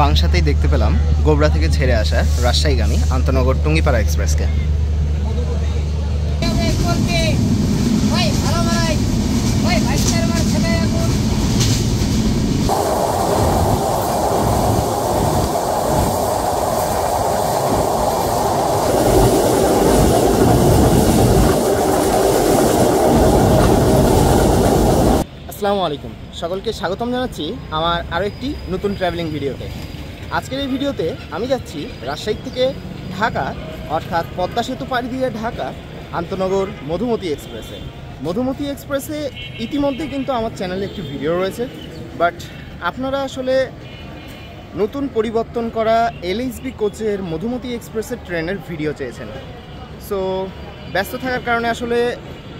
বাং সাথেই দেখতে পেলাম গোবরা থেকে ছেড়ে আসা রাজশাহীগামী আন্তনগর টুঙ্গিপাড়া এক্সপ্রেসকে। আসসালামু আলাইকুম, সকলকে স্বাগতম জানাচ্ছি আমার আরও একটি নতুন ট্রাভেলিং ভিডিওতে। আজকের এই ভিডিওতে আমি যাচ্ছি রাজশাহী থেকে ঢাকা, অর্থাৎ পদ্মা সেতু পাড়ি দিয়ে ঢাকা আন্তনগর মধুমতি এক্সপ্রেসে। মধুমতি এক্সপ্রেসে ইতিমধ্যে কিন্তু আমার চ্যানেলে একটি ভিডিও রয়েছে, বাট আপনারা আসলে নতুন পরিবর্তন করা এলএইচবি কোচের মধুমতি এক্সপ্রেসের ট্রেনের ভিডিও চেয়েছেন। সো ব্যস্ত থাকার কারণে আসলে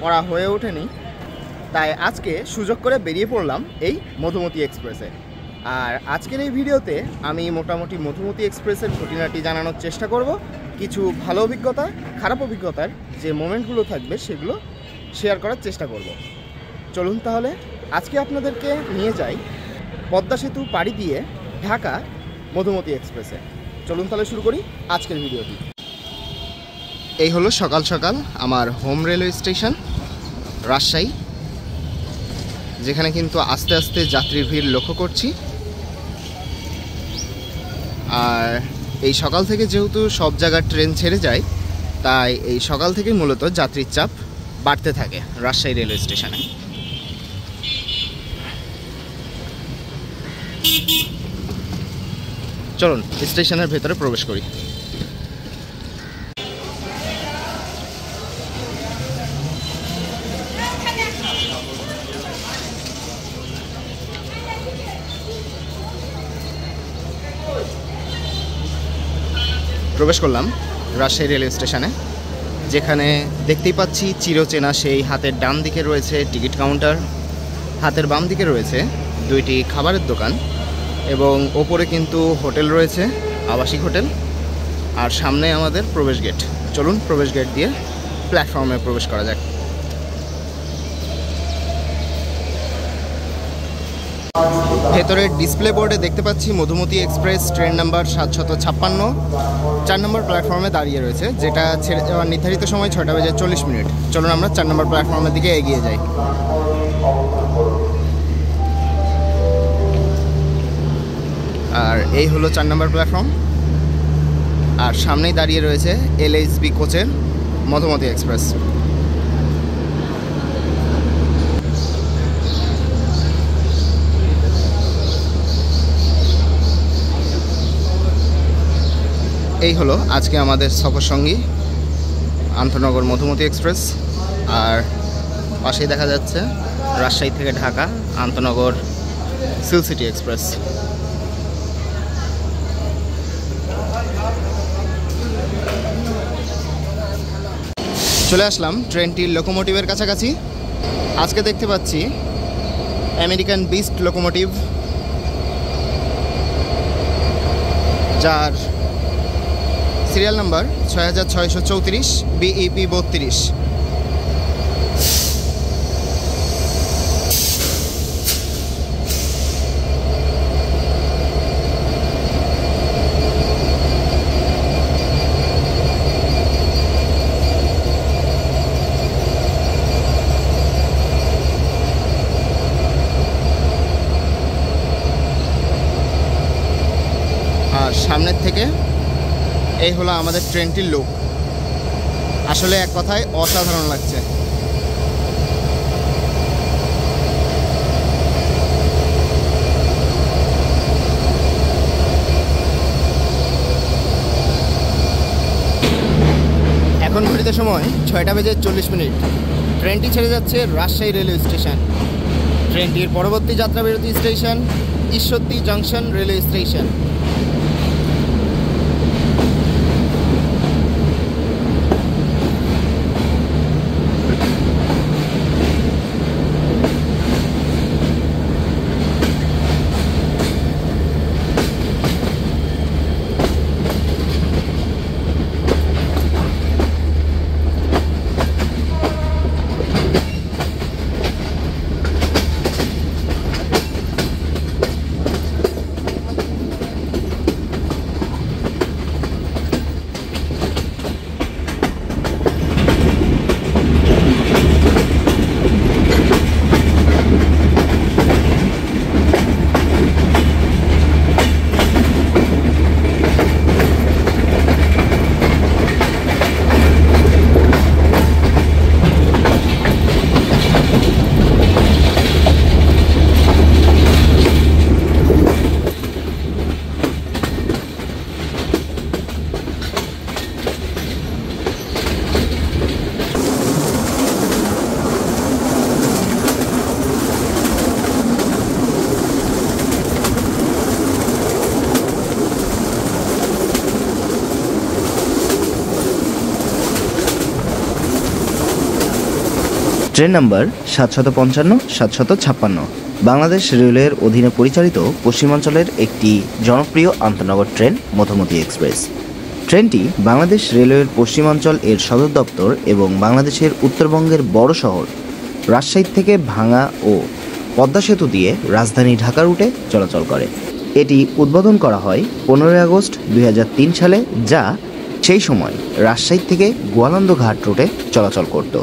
করা হয়ে ওঠেনি, তাই আজকে সুযোগ করে বেরিয়ে পড়লাম এই মধুমতি এক্সপ্রেসে। আর আজকের এই ভিডিওতে আমি মোটামুটি মধুমতি এক্সপ্রেসের খুঁটিনাটি জানানোর চেষ্টা করব, কিছু ভালো অভিজ্ঞতা, খারাপ অভিজ্ঞতার যে মোমেন্টগুলো থাকবে সেগুলো শেয়ার করার চেষ্টা করব। চলুন তাহলে আজকে আপনাদেরকে নিয়ে যাই পদ্মা সেতু পাড়ি দিয়ে ঢাকা মধুমতি এক্সপ্রেসে। চলুন তাহলে শুরু করি আজকের ভিডিওটি। এই হলো সকাল সকাল আমার হোম রেলওয়ে স্টেশন রাজশাহী, যেখানে কিন্তু আস্তে আস্তে যাত্রীর ভিড় লক্ষ্য করছি। আর এই সকাল থেকে যেহেতু সব জায়গার ট্রেন ছেড়ে যায়, তাই এই সকাল থেকে মূলত যাত্রীর চাপ বাড়তে থাকে রাজশাহী রেলওয়ে স্টেশনে। চলুন স্টেশনের ভেতরে প্রবেশ করি। প্রবেশ করলাম রাজশাহী রেলওয়ে স্টেশনে, যেখানে দেখতেই পাচ্ছি চিরচেনা সেই হাতের ডান দিকে রয়েছে টিকিট কাউন্টার, হাতের বাম দিকে রয়েছে দুইটি খাবারের দোকান, এবং ওপরে কিন্তু হোটেল রয়েছে, আবাসিক হোটেল। আর সামনে আমাদের প্রবেশ গেট। চলুন প্রবেশ গেট দিয়ে প্ল্যাটফর্মে প্রবেশ করা যাক। ভেতরের ডিসপ্লে বোর্ডে দেখতে পাচ্ছি মধুমতি এক্সপ্রেস ট্রেন নাম্বার 756 4 নম্বর প্ল্যাটফর্মে দাঁড়িয়ে রয়েছে, যেটা ছেড়ে যাওয়ার নির্ধারিত সময় 6:40। চলুন আমরা 4 নম্বর প্ল্যাটফর্মের দিকে এগিয়ে যাই। আর এই হলো 4 নম্বর প্ল্যাটফর্ম, আর সামনেই দাঁড়িয়ে রয়েছে এলএইচবি কোচের মধুমতি এক্সপ্রেস। এই হলো আজকে আমাদের সফরসঙ্গী আন্তনগর মধুমতি এক্সপ্রেস। আর পাশেই দেখা যাচ্ছে রাজশাহী থেকে ঢাকা আন্তনগর সিল সিটি এক্সপ্রেস। চলে আসলাম ট্রেনটির লোকোমোটিভের কাছাকাছি। আজকে দেখতে পাচ্ছি আমেরিকান বিস্ট লোকোমোটিভ, যার সিরিয়াল নাম্বার 6634 BEP 32। আর সামনের থেকে এই হলো আমাদের ট্রেনটির লুক। আসলে এক কথায় অসাধারণ লাগছে। এখন ঘড়িতে সময় 6:40। ট্রেনটি ছেড়ে যাচ্ছে রাজশাহী রেলওয়ে স্টেশন। ট্রেনটির পরবর্তী যাত্রা বিরতি station Ishwardi junction railway station. Train number 755-756 Bangladesh রেলওয়ের অধীনে পরিচালিত পশ্চিমাঞ্চলের একটি জনপ্রিয় আন্তনগর ট্রেন মধুমতি এক্সপ্রেস। ট্রেনটি বাংলাদেশ রেলওয়ের পশ্চিমাঞ্চল এর সদর দপ্তর এবং বাংলাদেশের উত্তরবঙ্গের বড় শহর রাজশাহী থেকে ভাঙা ও পদ্মা সেতু দিয়ে রাজধানী ঢাকা রুটে চলাচল করে। এটি উদ্বোধন করা হয় 15 আগস্ট 2003 সালে, যা সেই সময় রাজশাহী থেকে গোয়ালন্দ ঘাট রুটে চলাচল করত,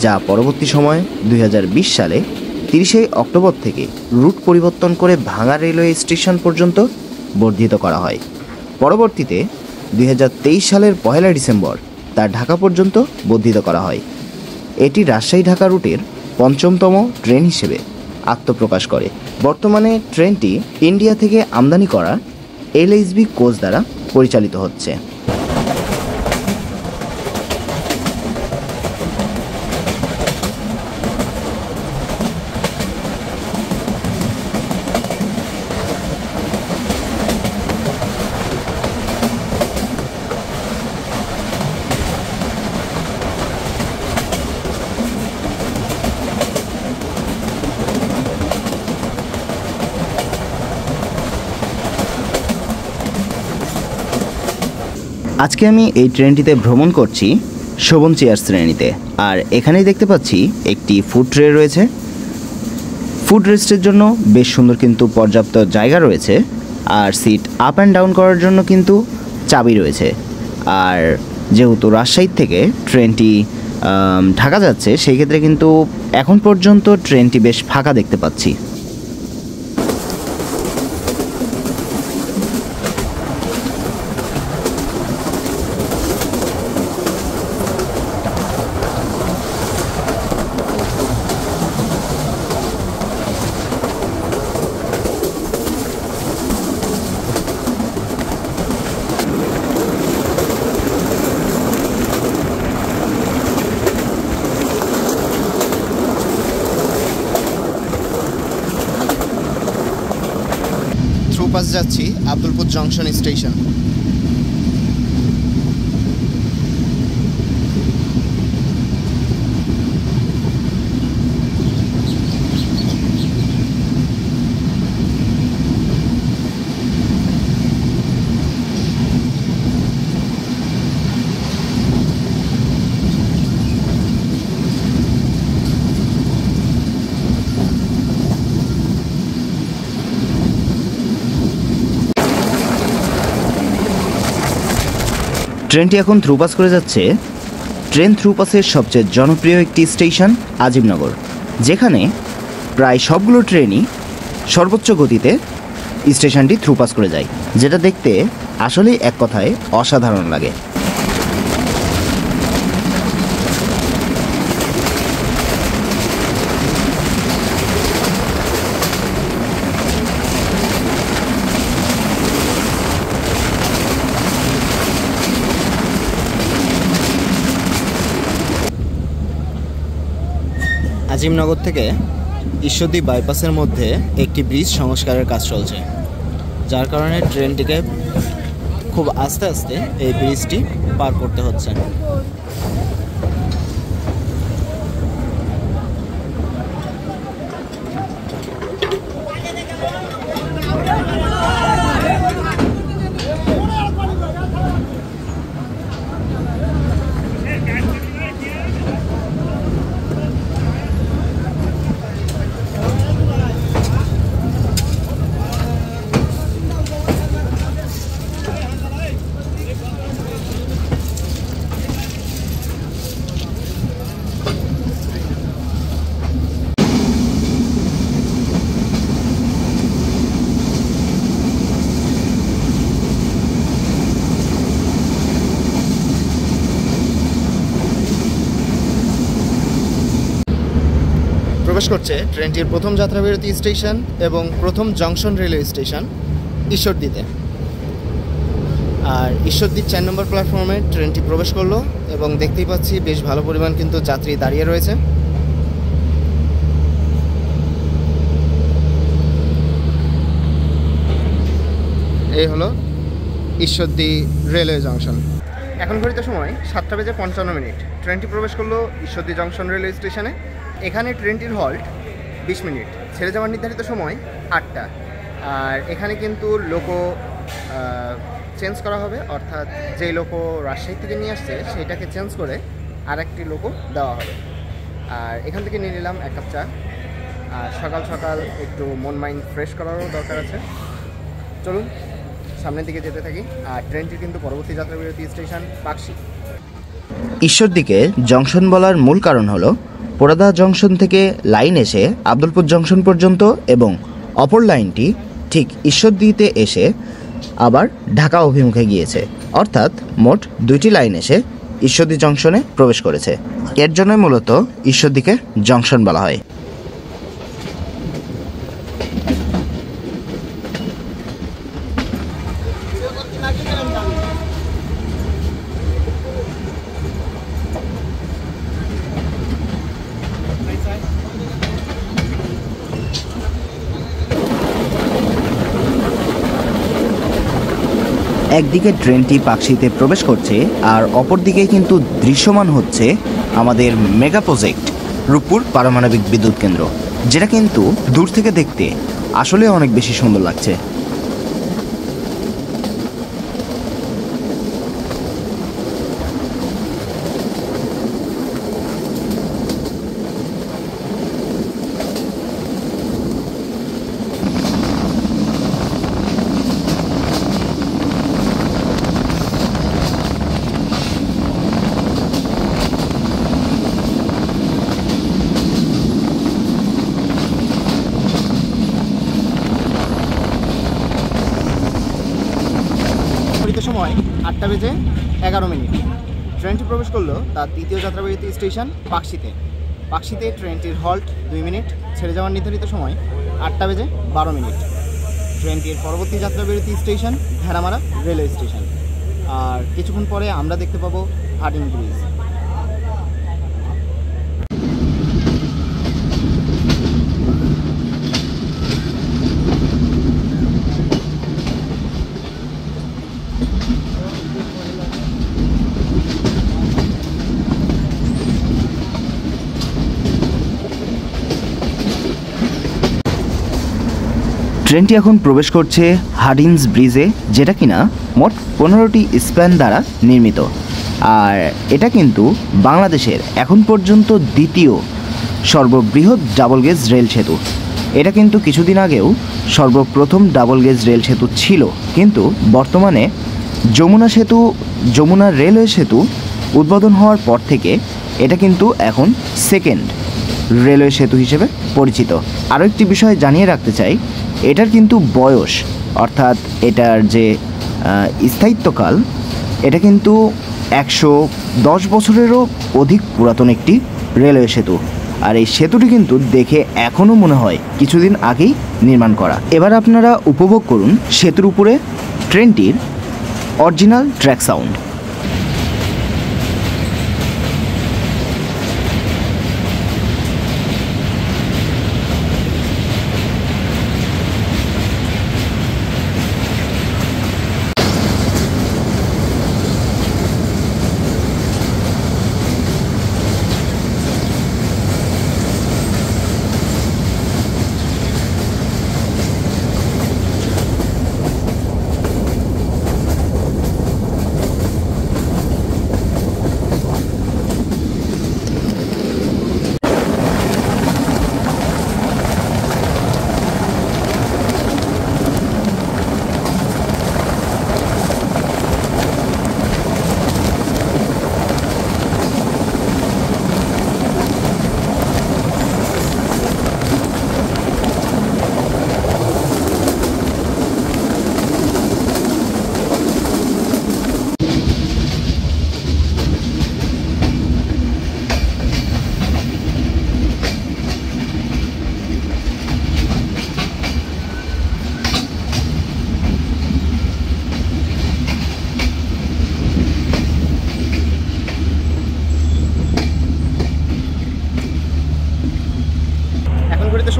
যা পরবর্তী সময়ে 2020 সালে 30 অক্টোবর থেকে রুট পরিবর্তন করে ভাঙা রেলওয়ে স্টেশন পর্যন্ত বর্ধিত করা হয়। পরবর্তীতে 2023 সালের 1 ডিসেম্বর তা ঢাকা পর্যন্ত বর্ধিত করা হয়। এটি রাজশাহী ঢাকা রুটের 5ম ট্রেন হিসেবে আত্মপ্রকাশ করে। বর্তমানে ট্রেনটি ইন্ডিয়া থেকে আমদানি করা LHB কোচ দ্বারা পরিচালিত হচ্ছে। আজকে আমি এই ট্রেনটিতে ভ্রমণ করছি শোভন চেয়ার শ্রেণীতে। আর এখানেই দেখতে পাচ্ছি একটি ফুড ট্রে রয়েছে। ফুড রেস্টের জন্য বেশ সুন্দর কিন্তু পর্যাপ্ত জায়গা রয়েছে, আর সিট আপ অ্যান্ড ডাউন করার জন্য কিন্তু চাবি রয়েছে। আর যেহেতু রাজশাহী থেকে ট্রেনটি ঢাকা যাচ্ছে, সেই ক্ষেত্রে কিন্তু এখন পর্যন্ত ট্রেনটি বেশ ফাঁকা দেখতে পাচ্ছি। থ্রুপাস যাচ্ছি আব্দুলপুর জংশন স্টেশন। ট্রেনটি এখন থ্রুপাস করে যাচ্ছে ট্রেন থ্রুপাসের সবচেয়ে জনপ্রিয় একটি স্টেশন আজিমনগর, যেখানে প্রায় সবগুলো ট্রেনই সর্বোচ্চ গতিতে স্টেশনটি থ্রুপাস করে যায়, যেটা দেখতে আসলেই এক কথায় অসাধারণ লাগে। আজিমনগর থেকে ঈশ্বরদী বাইপাসের মধ্যে একটি ব্রিজ সংস্কারের কাজ চলছে, যার কারণে ট্রেনটিকে খুব আস্তে আস্তে এই ব্রিজটি পার করতে হচ্ছে। প্রবেশ করছে ট্রেনটির প্রথম যাত্রাবিরতি স্টেশন এবং প্রথম জংশন রেলওয়ে স্টেশন ঈশ্বরদীতে। আর ঈশ্বরদীর 4 নম্বর প্ল্যাটফর্মে ট্রেনটি প্রবেশ করলো এবং দেখতেই পাচ্ছি বেশ ভালো পরিমাণ কিন্তু যাত্রী দাঁড়িয়ে রয়েছে। এই হলো ঈশ্বরদী রেলওয়ে জংশন। এখন ঘড়িতে সময় 7:55। ট্রেনটি প্রবেশ করলো ঈশ্বরদী জংশন রেলওয়ে স্টেশনে। এখানে ট্রেনটির হল্ট 20 মিনিট, ছেড়ে যাওয়ার নির্ধারিত সময় 8টা। আর এখানে কিন্তু লোকো চেঞ্জ করা হবে, অর্থাৎ যেই লোকো রাজশাহী থেকে নিয়ে আসছে সেইটাকে চেঞ্জ করে আর একটি লোকো দেওয়া হবে। আর এখান থেকে নিয়ে নিলাম 1 কাপ চা। আর সকাল সকাল একটু মন মাইন্ড ফ্রেশ করারও দরকার আছে। চলুন সামনের দিকে যেতে থাকি। আর ট্রেনটি কিন্তু পরবর্তী যাত্রা বিরতি স্টেশন পাকশি। ঈশ্বরদীকে জংশন বলার মূল কারণ হলো পোড়াদা জংশন থেকে লাইন এসে আব্দুলপুর জংশন পর্যন্ত এবং অপর লাইনটি ঠিক ঈশ্বরদীতে এসে আবার ঢাকা অভিমুখে গিয়েছে, অর্থাৎ মোট 2টি লাইন এসে ঈশ্বরদী জংশনে প্রবেশ করেছে। এর জন্যই মূলত ঈশ্বরদীকে জংশন বলা হয়। একদিকে ট্রেনটি পাকশিতে প্রবেশ করছে আর অপরদিকে কিন্তু দৃশ্যমান হচ্ছে আমাদের মেগা প্রজেক্ট রূপপুর পারমাণবিক বিদ্যুৎ কেন্দ্র, যেটা কিন্তু দূর থেকে দেখতে আসলে অনেক বেশি সুন্দর লাগছে। সময় 8:11। ট্রেনটি প্রবেশ করলো তার দ্বিতীয় যাত্রাবিরতি স্টেশন পাকশিতে। পাকশিতে ট্রেনটির হল্ট 2 মিনিট, ছেড়ে যাওয়ার নির্ধারিত সময় 8:12। ট্রেনটির পরবর্তী যাত্রাবিরতি স্টেশন ভেড়ামারা রেলওয়ে স্টেশন। আর কিছুক্ষণ পরে আমরা দেখতে পাবো হার্ডিং ব্রিজ। ট্রেনটি এখন প্রবেশ করছে হার্ডিঞ্জ ব্রিজে, যেটা কিনা মোট 15টি স্প্যান দ্বারা নির্মিত। আর এটা কিন্তু বাংলাদেশের এখন পর্যন্ত দ্বিতীয় সর্ববৃহৎ ডাবল গেজ রেল সেতু। এটা কিন্তু কিছুদিন আগেও সর্বপ্রথম ডাবল গেজ রেল সেতু ছিল, কিন্তু বর্তমানে যমুনা রেলওয়ে সেতু উদ্বোধন হওয়ার পর থেকে এটা কিন্তু এখন সেকেন্ড রেলওয়ে সেতু হিসেবে পরিচিত। আরও একটি বিষয় জানিয়ে রাখতে চাই, এটার কিন্তু বয়স অর্থাৎ এটার যে স্থায়িত্বকাল, এটা কিন্তু 110 বছরেরও অধিক পুরাতন একটি রেলওয়ে সেতু। আর এই সেতুটি কিন্তু দেখে এখনও মনে হয় কিছুদিন আগেই নির্মাণ করা। এবার আপনারা উপভোগ করুন সেতুর উপরে ট্রেনটির অরিজিনাল ট্র্যাক সাউন্ড।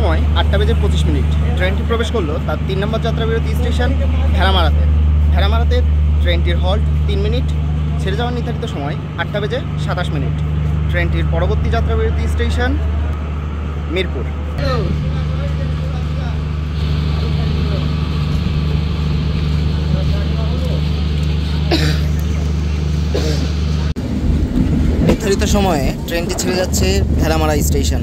সময় 8:25। ট্রেনটি প্রবেশ করলো তার 3 নম্বর যাত্রাবিরতি স্টেশন ভেড়ামারাতে। ট্রেনটির হল্ট 3 মিনিট, ছেড়ে যাওয়ার নির্ধারিত সময় 8:27 ট্রেনটির পরবর্তী যাত্রাবিরতি স্টেশন মিরপুর। নির্ধারিত সময়ে ট্রেনটি ছেড়ে যাচ্ছে ভেড়ামারা স্টেশন।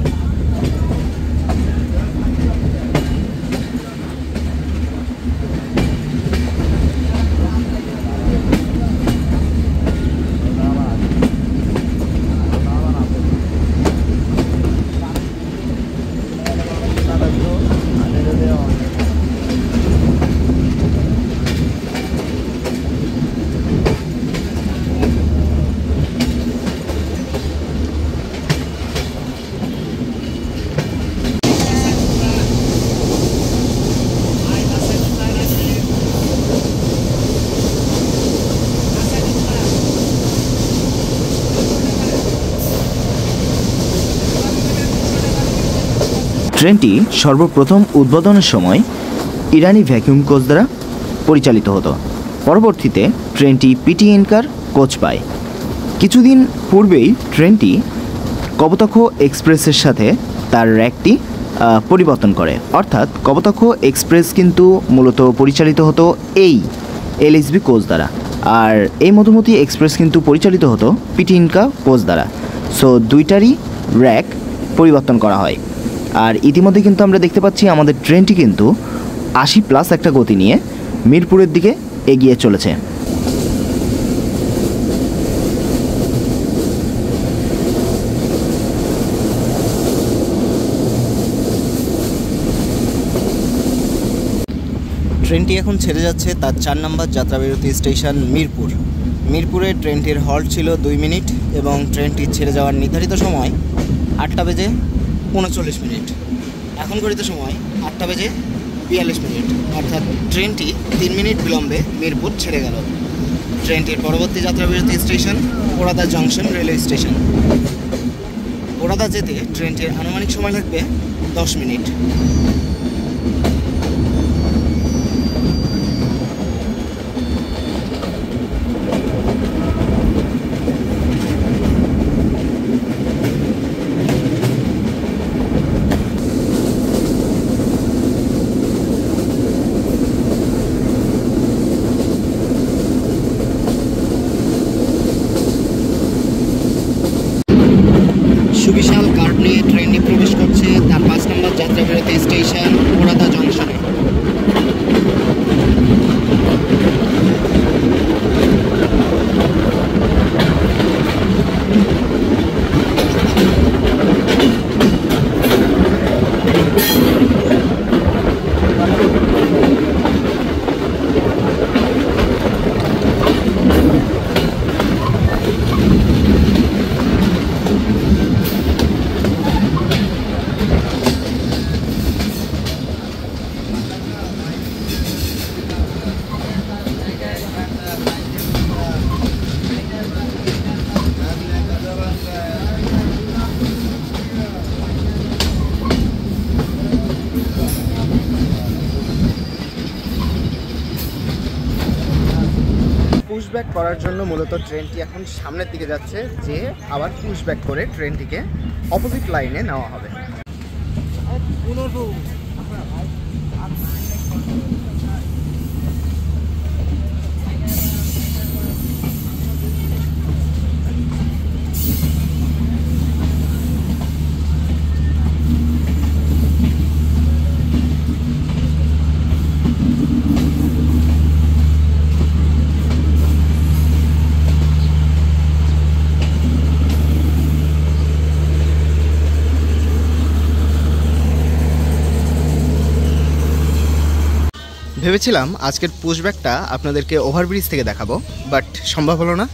ট্রেনটি সর্বপ্রথম উদ্বোধনের সময় ইরানি ভ্যাকুয়াম কোচ দ্বারা পরিচালিত হতো। পরবর্তীতে ট্রেনটি পিটি ইনকার কোচ পায়। কিছুদিন পূর্বেই ট্রেনটি কপোতাক্ষ এক্সপ্রেসের সাথে তার র্যাকটি পরিবর্তন করে, অর্থাৎ কপোতাক্ষ এক্সপ্রেস কিন্তু মূলত পরিচালিত হতো এই এলএসবি কোচ দ্বারা, আর এই মধুমতি এক্সপ্রেস কিন্তু পরিচালিত হতো পিটি ইনকা কোচ দ্বারা। সো দুইটারই র্যাক পরিবর্তন করা হয়। আর ইতিমধ্যে কিন্তু আমরা দেখতে পাচ্ছি আমাদের ট্রেনটি কিন্তু 80+ একটা গতি নিয়ে মিরপুরের দিকে এগিয়ে চলেছে। ট্রেনটি এখন ছেড়ে যাচ্ছে তার 4 নম্বর যাত্রাবিরতি স্টেশন মিরপুর। মিরপুরে ট্রেনটির হল্ট ছিল 2 মিনিট এবং ট্রেনটি ছেড়ে যাওয়ার নির্ধারিত সময় 8:39। এখন ঘড়িত সময় 8:42, অর্থাৎ ট্রেনটি 3 মিনিট বিলম্বে মিরপুর ছেড়ে গেল। ট্রেনটির পরবর্তী যাত্রাবিরতি station Poradah junction railway station. Poradah যেতে ট্রেনটির আনুমানিক সময় লাগবে 10 মিনিট। সুবিশাল গার্ড নিয়ে ট্রেনটি প্রবেশ করছে তার 5 নম্বর যাত্রাবিরতি স্টেশন পোড়াদা জংশনে। পুশব্যাক করার জন্য মূলত ট্রেনটি এখন সামনের দিকে যাচ্ছে, যে আবার পুশব্যাক করে ট্রেনটিকে অপোজিট লাইনে নেওয়া হবে। ভেবেছিলাম আজকের পুশব্যাকটা আপনাদেরকে ওভারব্রিজ থেকে দেখাবো, বাট সম্ভব হলো না।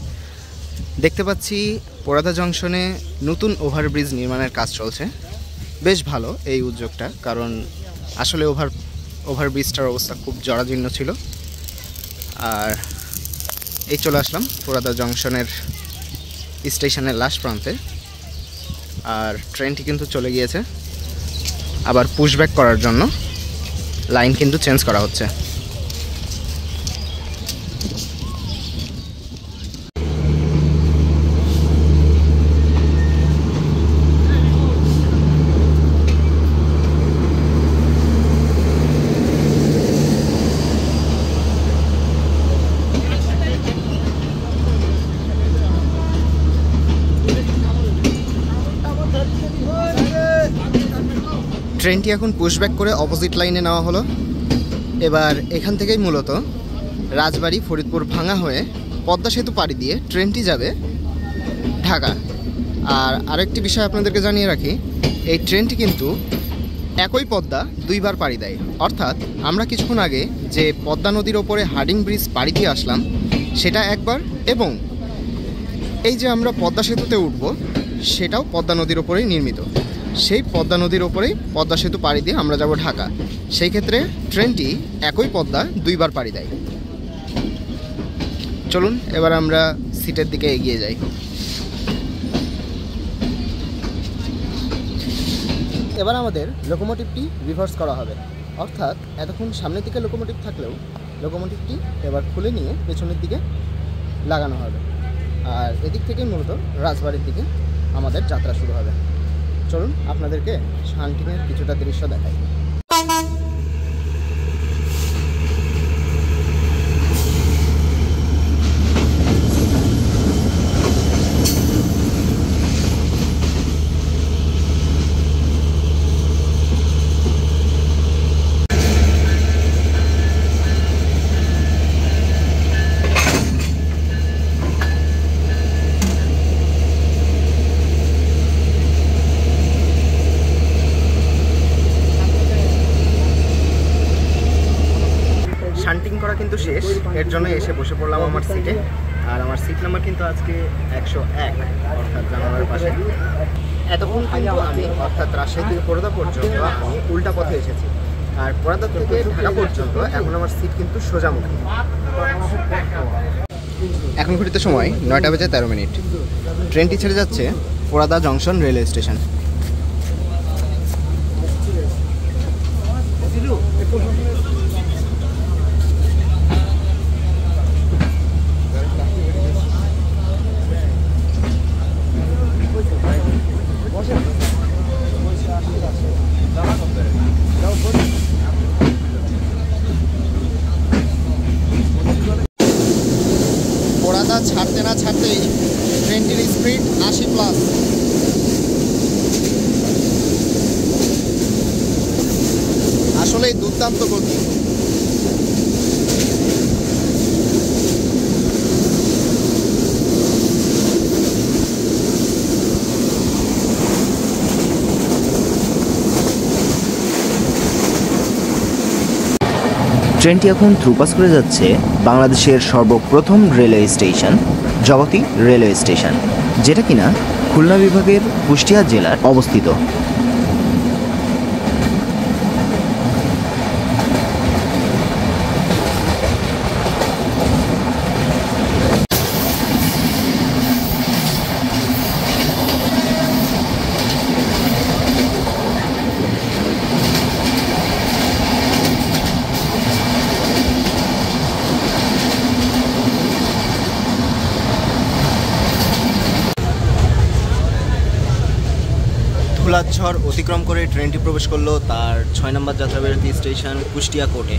দেখতে পাচ্ছি পোড়াদা জংশনে নতুন ওভারব্রিজ নির্মাণের কাজ চলছে। বেশ ভালো এই উদ্যোগটা, কারণ আসলে ওভারব্রিজটার অবস্থা খুব জরাজীর্ণ ছিল। আর এই চলে আসলাম পোড়াদা জংশনের স্টেশনের লাস্ট প্রান্তে। আর ট্রেনটি কিন্তু চলে গিয়েছে আবার পুশব্যাক করার জন্য। লাইন কিন্তু চেঞ্জ করা হচ্ছে। ট্রেনটি এখন পুশব্যাক করে অপোজিট লাইনে নেওয়া হলো। এবার এখান থেকেই মূলত রাজবাড়ি, ফরিদপুর ভাঙা হয়ে পদ্মা সেতু পাড়ি দিয়ে ট্রেনটি যাবে ঢাকা। আর আরেকটি বিষয় আপনাদেরকে জানিয়ে রাখি, এই ট্রেনটি কিন্তু একই পদ্মা দুইবার পাড়ি দেয়। অর্থাৎ আমরা কিছুক্ষণ আগে যে পদ্মা নদীর ওপরে হার্ডিং ব্রিজ পাড়ি দিয়ে আসলাম সেটা একবার, এবং এই যে আমরা পদ্মা সেতুতে উঠব সেটাও পদ্মা নদীর ওপরেই নির্মিত। সেই পদ্মা নদীর ওপরেই পদ্মা সেতু পাড়ি দিয়ে আমরা যাব ঢাকা। সেই ক্ষেত্রে ট্রেনটি একই পদ্মা দুইবার পাড়ি দেয়। চলুন এবার আমরা সিটের দিকে এগিয়ে যাই। এবার আমাদের লোকোমোটিভটি রিভার্স করা হবে, অর্থাৎ এতক্ষণ সামনের দিকে লোকোমোটিভ থাকলেও লোকোমোটিভটি এবার খুলে নিয়ে পেছনের দিকে লাগানো হবে। আর এদিক থেকে মূলত রাজবাড়ির দিকে আমাদের যাত্রা শুরু হবে। চলুন আপনাদেরকে শান্তিনের কিছুটা দৃশ্য দেখাই। শান্টিং করা কিন্তু শেষ, এর জন্য এসে বসে পড়লাম আমার সিটে। আর আমার সিট নাম্বার কিন্তু আজকে 101, অর্থাৎ জানালার পাশে। এতক্ষণ কিন্তু আমি অর্থাৎ রাজশাহী থেকে পরোদা পর্যন্ত আমি উল্টা পথে এসেছি, আর পরোদা থেকে ঢাকা পর্যন্ত এখন আমার সিট কিন্তু সোজামুখী। এখন ঘড়িতে সময় 9:13। ট্রেনটি ছেড়ে যাচ্ছে পরোদা জংশন রেলওয়ে স্টেশন। পরোদা ছাড়তে না ছাড়তেই ট্রেনটির স্পিড 80+। আসলেই দুর্দান্ত গতি। ট্রেনটি এখন থ্রুপাস করে যাচ্ছে বাংলাদেশের সর্বপ্রথম railway station Jagati railway station, যেটা কিনা খুলনা বিভাগের কুষ্টিয়া জেলার অবস্থিত। ধুলাঝড় অতিক্রম করে ট্রেনটি প্রবেশ করলো তার 6 নম্বর যাত্রাবিরতি স্টেশন কুষ্টিয়া কোর্টে।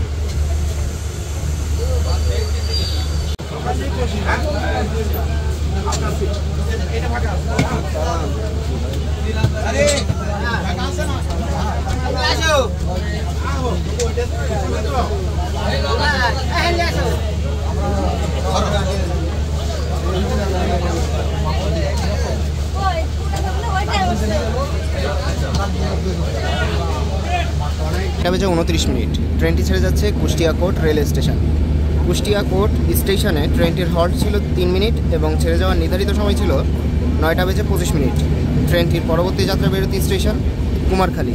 বেজে 29। ট্রেনটি ছেড়ে যাচ্ছে Kushtia court railway station. Kushtia court স্টেশনে ট্রেনটির হল্ট ছিল 3 মিনিট এবং ছেড়ে যাওয়ার নির্ধারিত সময় ছিল 9:25। ট্রেনটির পরবর্তী যাত্রা বিরতি স্টেশন কুমারখালী।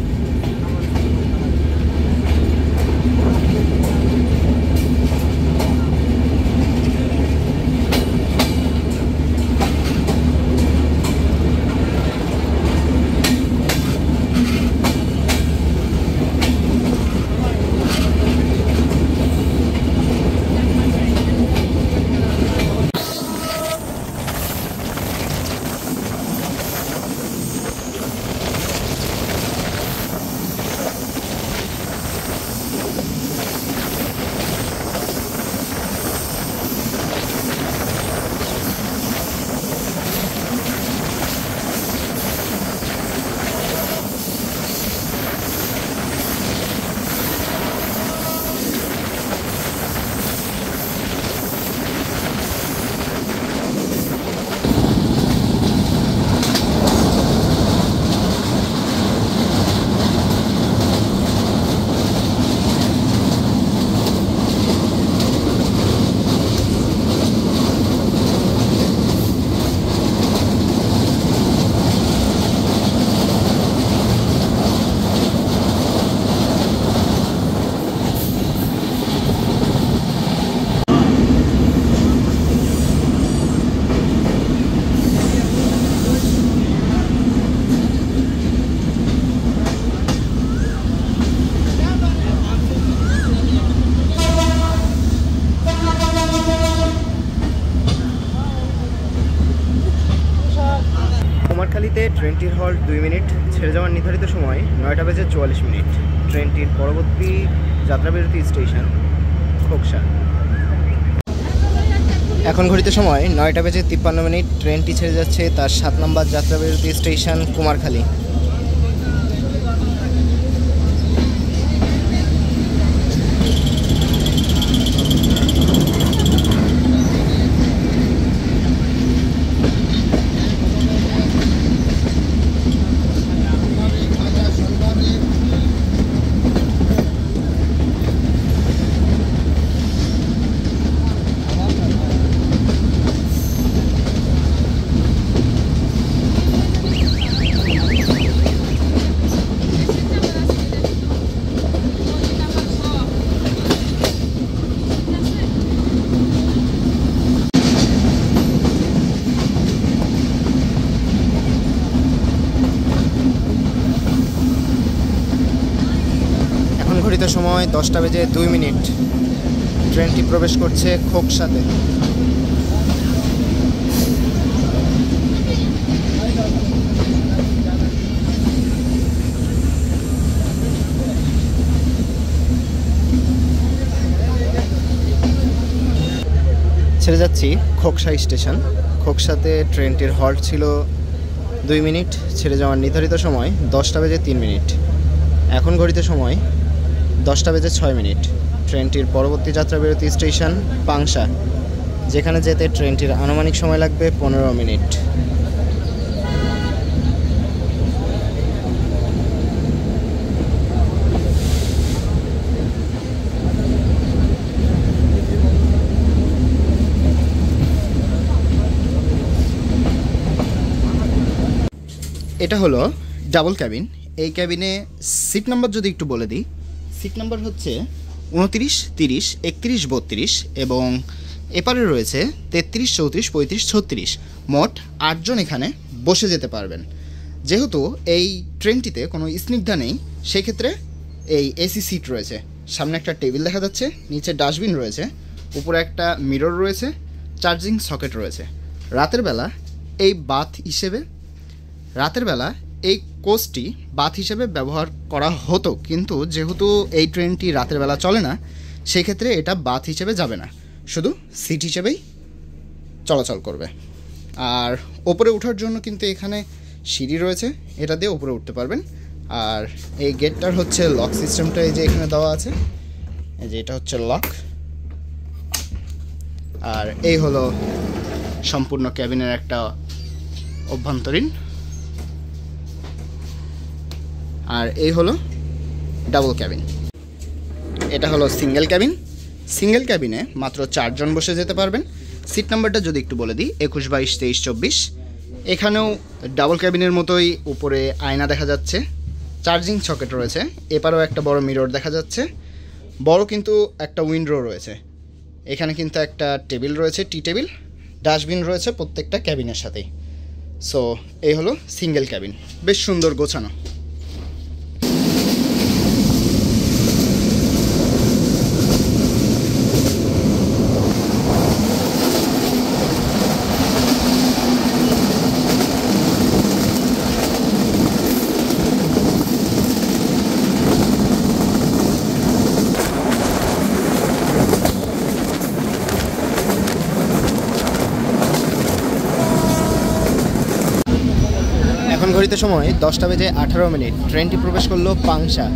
কুমারখালীতে ট্রেনটির হল্ট 2 মিনিট, ছেড়ে যাওয়ার নির্ধারিত সময় 9:44। ট্রেনটির পরবর্তী যাত্রাবিরতি স্টেশন খোকসা। এখন ঘড়িতে সময় 9:53। ট্রেনটি ছেড়ে যাচ্ছে তার 7 নম্বর যাত্রাবিরতি স্টেশন কুমারখালী। ঘড়িতে সময় 10:02। ট্রেনটি প্রবেশ করছে খোকসাতে। ছেড়ে যাচ্ছি খোকসা স্টেশন। খোকসাতে ট্রেনটির হল্ট ছিল 2 মিনিট, ছেড়ে যাওয়ার নির্ধারিত সময় 10:03। এখন ঘড়িতে সময় 10:06। ট্রেনটির পরবর্তী যাত্রাবিরতি স্টেশন পাংশা, যেখানে যেতে ট্রেনটির আনুমানিক সময় লাগবে 15 মিনিট। এটা হলো ডাবল ক্যাবিন। এই ক্যাবিনে সিট নাম্বার যদি একটু বলে দিই, সিট নাম্বার হচ্ছে 29, 30, 31, 32 এবং এপারে রয়েছে 33, 34, 35, 36। মোট 8 জন এখানে বসে যেতে পারবেন। যেহেতু এই ট্রেনটিতে কোনো স্নিগ্ধা নেই, সেক্ষেত্রে এই এসি সিট রয়েছে। সামনে একটা টেবিল দেখা যাচ্ছে, নিচে ডাস্টবিন রয়েছে, উপরে একটা মিরর রয়েছে, চার্জিং সকেট রয়েছে। রাতের বেলা এই কোচটি বাথ হিসেবে ব্যবহার করা হতো, কিন্তু যেহেতু এই ট্রেনটি রাতের বেলা চলে না, সেক্ষেত্রে এটা বাথ হিসেবে যাবে না, শুধু সিট হিসেবেই চলাচল করবে। আর ওপরে ওঠার জন্য কিন্তু এখানে সিঁড়ি রয়েছে, এটা দিয়ে ওপরে উঠতে পারবেন। আর এই গেটটার হচ্ছে লক সিস্টেমটা এই যে এখানে দেওয়া আছে, এই যে এটা হচ্ছে লক। আর এই হলো সম্পূর্ণ ক্যাবিনের একটা অভ্যন্তরীণ। আর এই হলো ডাবল ক্যাবিন। এটা হলো সিঙ্গেল ক্যাবিন। সিঙ্গেল ক্যাবিনে মাত্র 4 জন বসে যেতে পারবেন। সিট নাম্বারটা যদি একটু বলে দিই, 21, 22, 23, 24। এখানেও ডাবল ক্যাবিনের মতোই উপরে আয়না দেখা যাচ্ছে, চার্জিং সকেট রয়েছে, এপারেও একটা বড় মিরর দেখা যাচ্ছে, বড় কিন্তু একটা উইন্ডো রয়েছে। এখানে কিন্তু একটা টেবিল রয়েছে, টি টেবিল, ডাস্টবিন রয়েছে প্রত্যেকটা ক্যাবিনের সাথেই। সো এই হলো সিঙ্গেল ক্যাবিন, বেশ সুন্দর গোছানো। এখন ঘড়িতে সময় 10:18। ট্রেনটি প্রবেশ করলো পাংশা।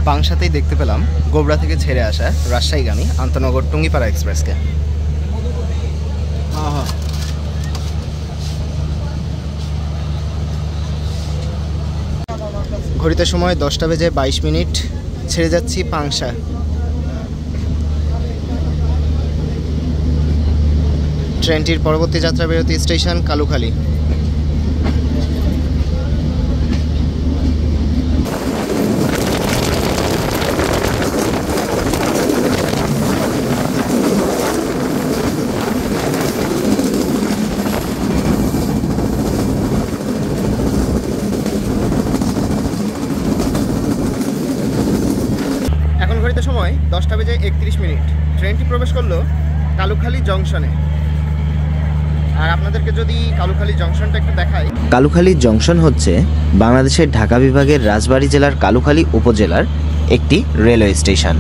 পাংশাতেই দেখতে পেলাম গোবরা থেকে ছেড়ে আসা রাজশাহীগামী আন্তনগর টুঙ্গিপাড়া এক্সপ্রেসকে। ঘড়িতে সময় 10:22। ছেড়ে যাচ্ছি পাংশা। ট্রেনটির পরবর্তী যাত্রা বিরতি স্টেশন কালুখালী। 10:31 ট্রেনটি প্রবেশ করলো কালুখালী জংশনে। আর আপনাদেরকে যদি কালুখালী জংশনটা একটু দেখাই। কালুখালী জংশন হচ্ছে বাংলাদেশের ঢাকা বিভাগের রাজবাড়ী জেলার কালুখালী উপজেলার একটি রেলওয়ে স্টেশন।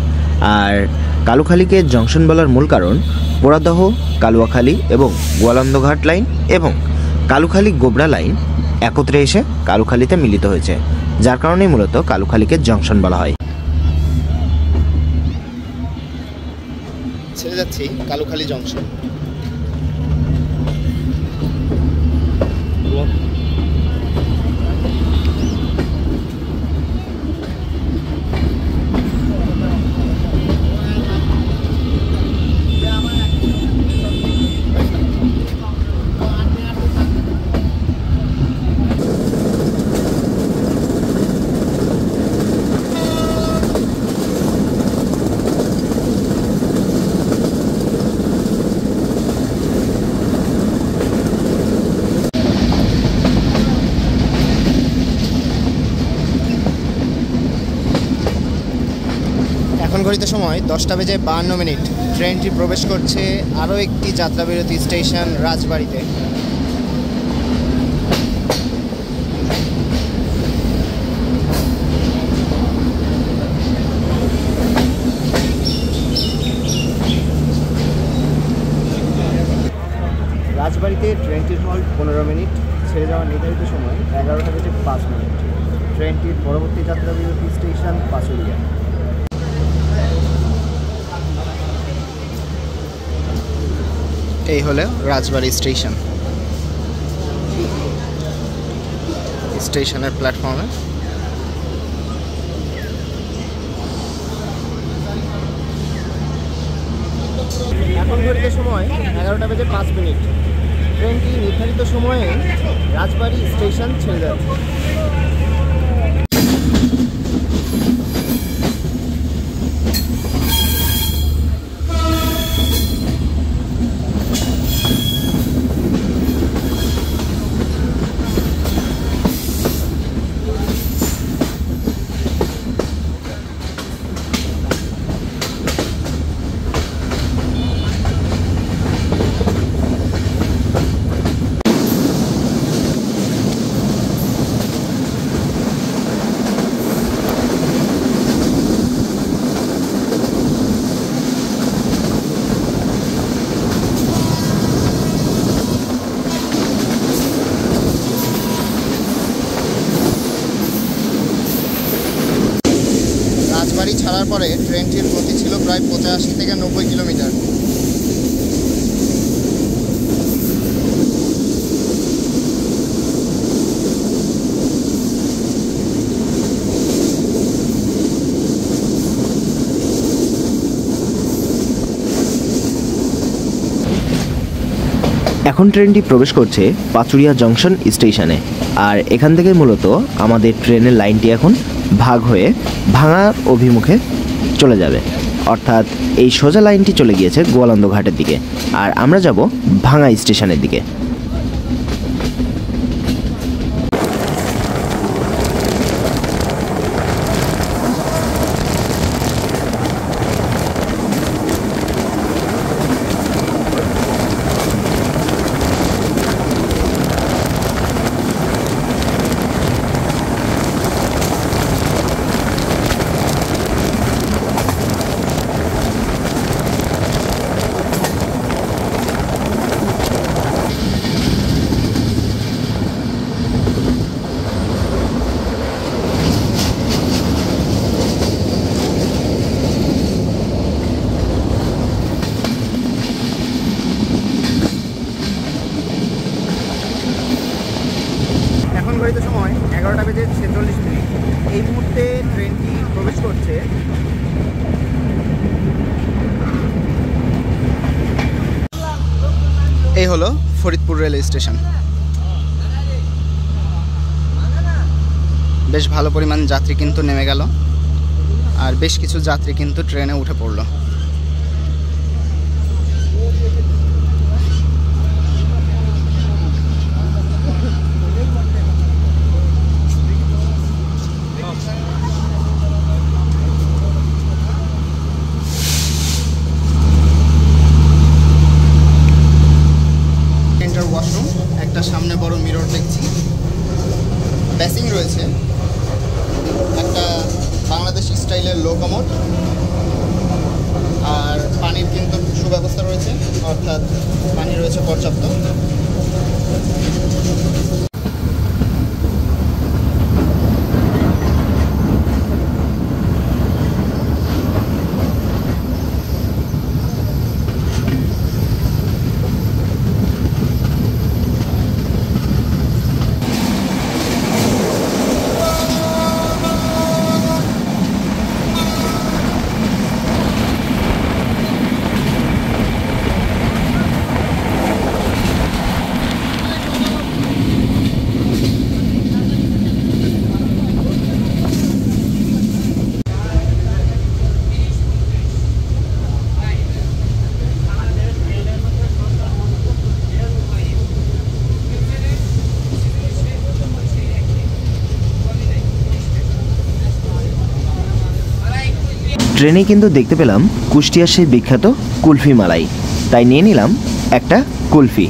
আর কালুখালীকে জংশন বলার মূল কারণ পোড়াদহ, কালুয়াখালী এবং গোয়ালন্দঘাট লাইন এবং কালুখালী গোবরা লাইন একত্রে এসে কালুখালীতে মিলিত হয়েছে, যার কারণেই মূলত কালুখালীকে জংশন বলা হয়। ছেড়ে যাচ্ছি কালুখালী জংশন। এখন ঘড়িতে সময় 10:52। ট্রেনটি প্রবেশ করছে আরও একটি যাত্রাবিরতি স্টেশন রাজবাড়িতে। রাজবাড়িতে ট্রেনটির হল্ট 15 মিনিট, ছেড়ে যাওয়ার নির্ধারিত সময় 11:05। ট্রেনটির পরবর্তী যাত্রাবিরতি স্টেশন পাচুরিয়া। এই হলো রাজবাড়ি স্টেশনের প্ল্যাটফর্মে। এখন ঘড়িতে সময় 11:05। ট্রেনটি নির্ধারিত সময়ে রাজবাড়ি স্টেশন ছেড়ে যাচ্ছে। রাজবাড়ি ছাড়ার পরে ট্রেনটির গতি ছিল প্রায় 85 থেকে 90 কিলোমিটার। এখন ট্রেনটি প্রবেশ করছে পাচুরিয়া জংশন স্টেশনে। আর এখান থেকে মূলত আমাদের ট্রেনের লাইনটি এখন ভাগ হয়ে ভাঙার অভিমুখে চলে যাবে, অর্থাৎ এই সোজা লাইনটি চলে গিয়েছে গোয়ালন্দ ঘাটের দিকে, আর আমরা যাব ভাঙা স্টেশনের দিকে। ঘড়িতে সময় 11:46। এই মুহূর্তে ট্রেনটি প্রবেশ করছে এই হলো ফরিদপুর রেলওয়ে স্টেশন। বেশ ভালো পরিমাণ যাত্রী কিন্তু নেমে গেল, আর বেশ কিছু যাত্রী কিন্তু ট্রেনে উঠে পড়লো। ব্যাসিং রয়েছে, একটা বাংলাদেশ স্টাইলের লোকোমোট, আর পানির কিন্তু সুব্যবস্থা রয়েছে, অর্থাৎ পানি রয়েছে পর্যাপ্ত। ট্রেনে কিন্তু দেখতে পেলাম কুষ্টিয়ার সেই বিখ্যাত কুলফি মালাই, তাই নিয়ে নিলাম একটা কুলফি।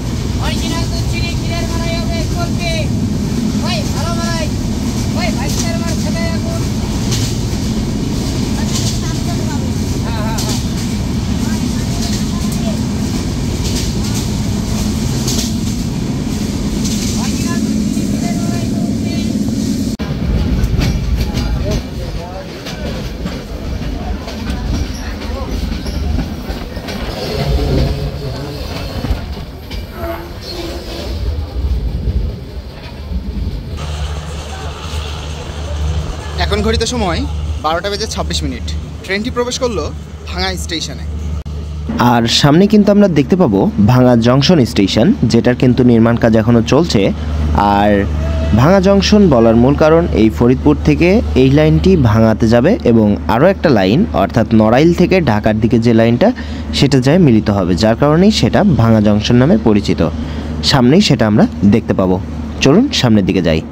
এখন ঘড়িতে সময় 12:26। ট্রেনটি প্রবেশ করলো ভাঙা স্টেশনে। আর সামনে কিন্তু আমরা দেখতে পাবো ভাঙা জংশন স্টেশন, যেটার কিন্তু নির্মাণ কাজ এখনও চলছে। আর ভাঙা জংশন বলার মূল কারণ এই ফরিদপুর থেকে এই লাইনটি ভাঙাতে যাবে এবং আরও একটা লাইন অর্থাৎ নড়াইল থেকে ঢাকার দিকে যে লাইনটা সেটা যায় মিলিত হবে, যার কারণেই সেটা ভাঙা জংশন নামে পরিচিত। সামনেই সেটা আমরা দেখতে পাবো। চলুন সামনের দিকে যাই।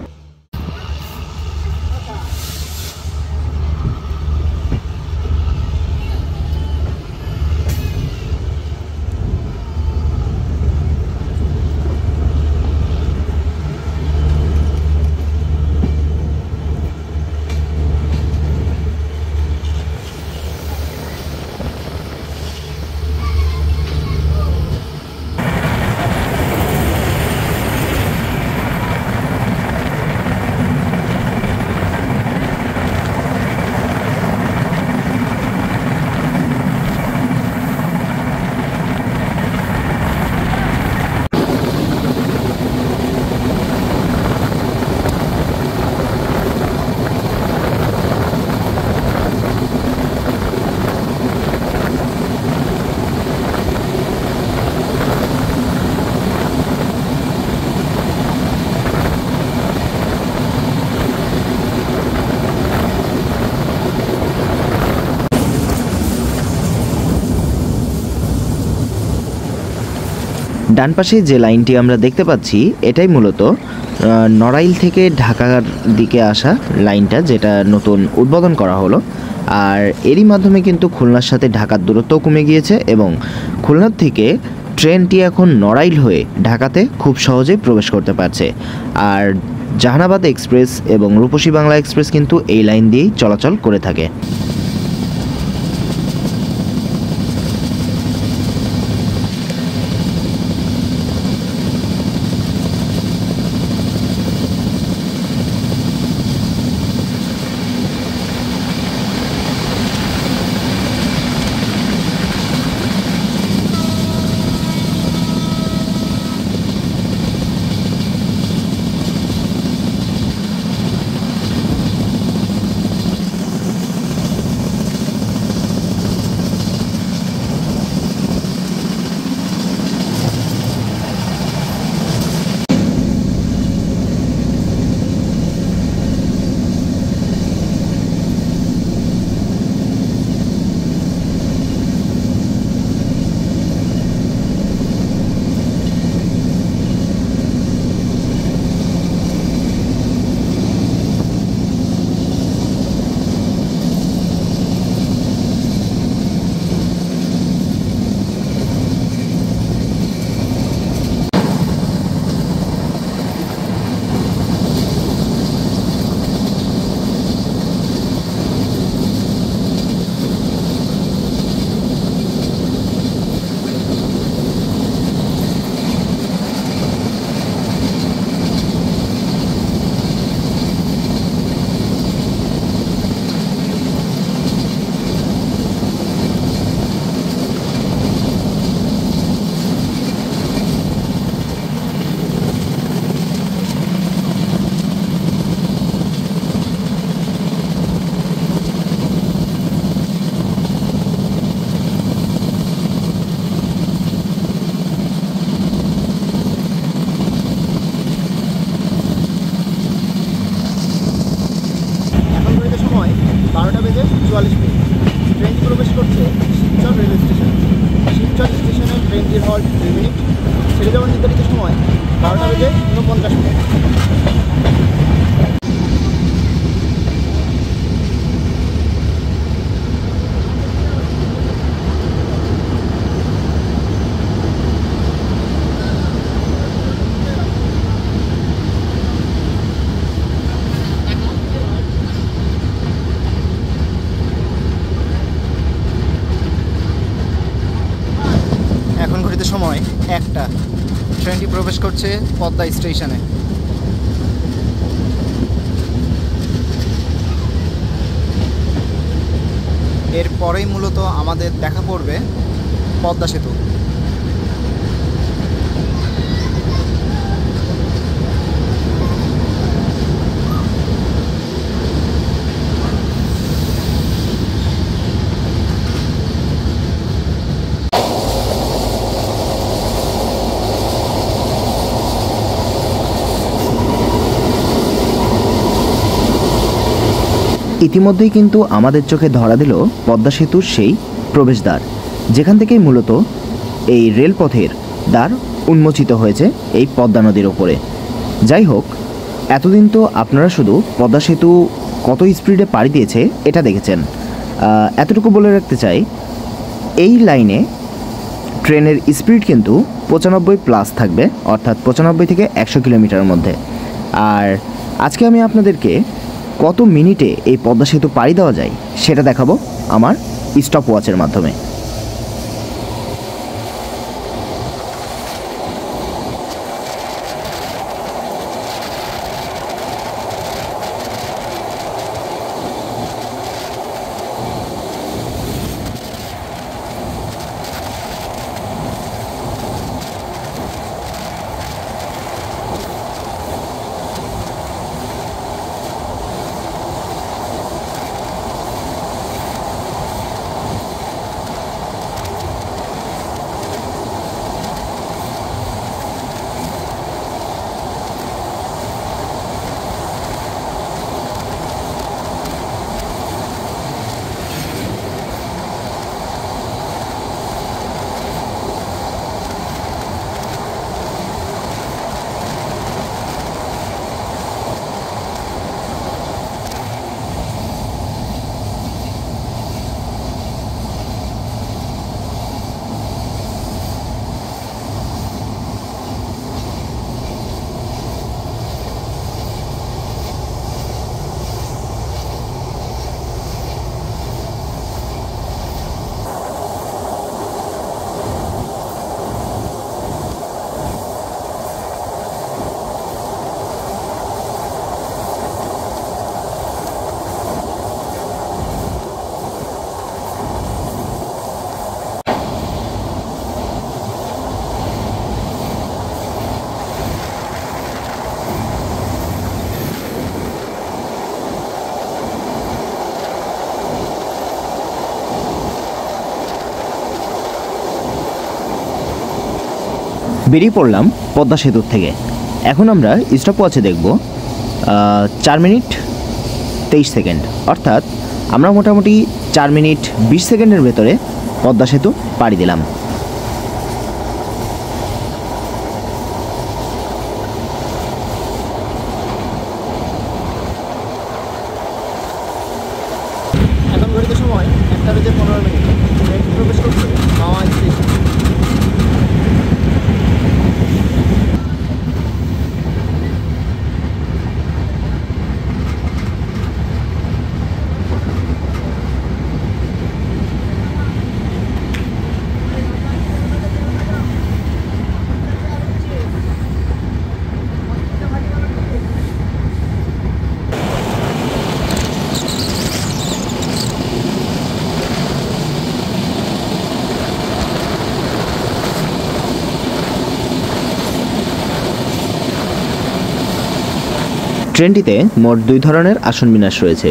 ডান পাশে যে লাইনটি আমরা দেখতে পাচ্ছি এটাই মূলত নড়াইল থেকে ঢাকার দিকে আসা লাইনটা, যেটা নতুন উদ্বোধন করা হলো। আর এরই মাধ্যমে কিন্তু খুলনার সাথে ঢাকার দূরত্ব কমে গিয়েছে এবং খুলনার থেকে ট্রেনটি এখন নড়াইল হয়ে ঢাকাতে খুব সহজেই প্রবেশ করতে পারছে। আর জাহানাবাদ এক্সপ্রেস এবং রূপসী বাংলা এক্সপ্রেস কিন্তু এই লাইন দিয়েই চলাচল করে থাকে। 12:44 ট্রেনটি প্রবেশ করছে শিবচর রেলওয়ে স্টেশনে। শিবচর স্টেশনে ট্রেনটির হল্ট 2 মিনিট, ছেড়ে যাওয়ার নির্ধারিত সময় 12:49। এখন ঘড়িতে সময় 1টা। ট্রেনটি প্রবেশ করছে পদ্মা স্টেশনে। এরপরেই মূলত আমাদের দেখা পড়বে পদ্মা সেতু। ইতিমধ্যেই কিন্তু আমাদের চোখে ধরা দিল পদ্মা সেতুর সেই প্রবেশদ্বার, যেখান থেকেই মূলত এই রেলপথের দ্বার উন্মোচিত হয়েছে এই পদ্মা নদীর ওপরে। যাই হোক, এতদিন তো আপনারা শুধু পদ্মা সেতু কত স্পিডে পাড়ি দিয়েছে এটা দেখেছেন। এতটুকু বলে রাখতে চাই, এই লাইনে ট্রেনের স্পিড কিন্তু 95+ থাকবে, অর্থাৎ 95 থেকে 100 কিলোমিটারের মধ্যে। আর আজকে আমি আপনাদেরকে কত মিনিটে এই পদ্মা সেতু পাড়ি দেওয়া যায় সেটা দেখাবো আমার স্টপ ওয়াচের মাধ্যমে। বেরিয়ে পড়লাম পদ্মা সেতুর থেকে। এখন আমরা স্টপ ওয়াচে দেখব 4 মিনিট 23 সেকেন্ড, অর্থাৎ আমরা মোটামুটি 4 মিনিট 20 সেকেন্ডের ভেতরে পদ্মা সেতু পাড়ি দিলাম। এখন ঘড়িতে সময় 1:15। ট্রেন প্রবেশ করছে মাওয়া স্টেশন। ট্রেনটিতে মোট 2 ধরনের আসন বিন্যাস রয়েছে,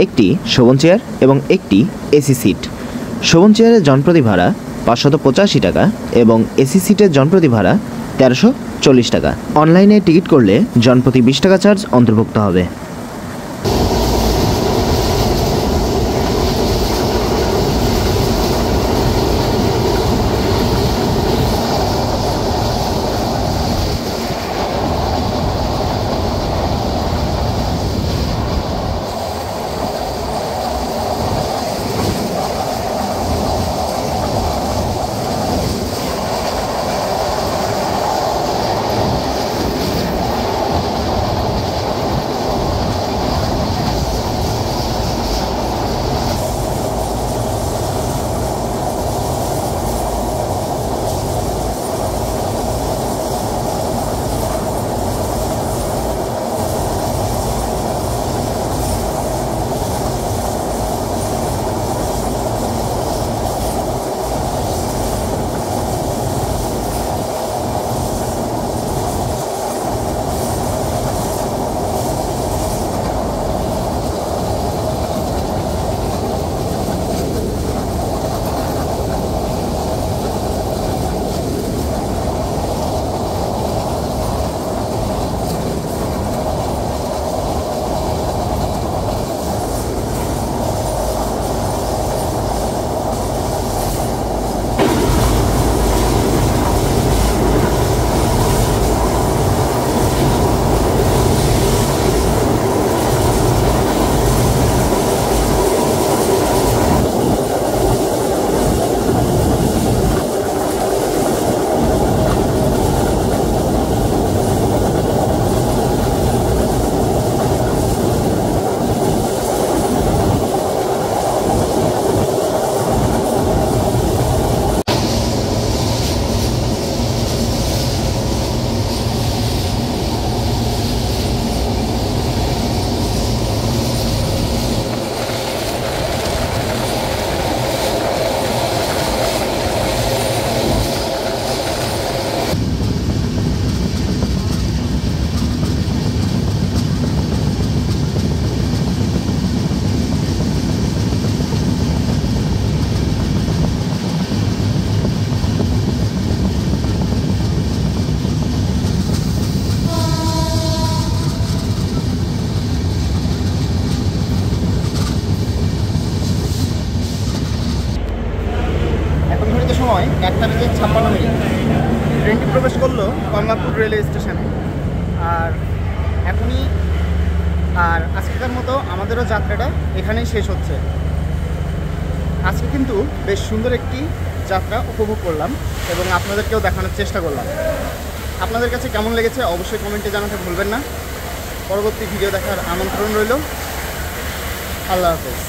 একটি শোভন চেয়ার এবং একটি এসি সিট। শোভন চেয়ারের জনপ্রতি ভাড়া 585 টাকা এবং এসি সিটের জনপ্রতি ভাড়া 1340 টাকা। অনলাইনে টিকিট করলে জনপ্রতি 20 টাকা চার্জ অন্তর্ভুক্ত হবে। 1:56 ট্রেনটি প্রবেশ করলো গঙ্গাপুর রেলওয়ে স্টেশনে। আর আজকের মতো আমাদেরও যাত্রাটা এখানেই শেষ হচ্ছে। আজকে কিন্তু বেশ সুন্দর একটি যাত্রা উপভোগ করলাম এবং আপনাদেরকেও দেখানোর চেষ্টা করলাম। আপনাদের কাছে কেমন লেগেছে অবশ্যই কমেন্টে জানাতে ভুলবেন না। পরবর্তী ভিডিও দেখার আমন্ত্রণ রইল। আল্লাহ হাফেজ।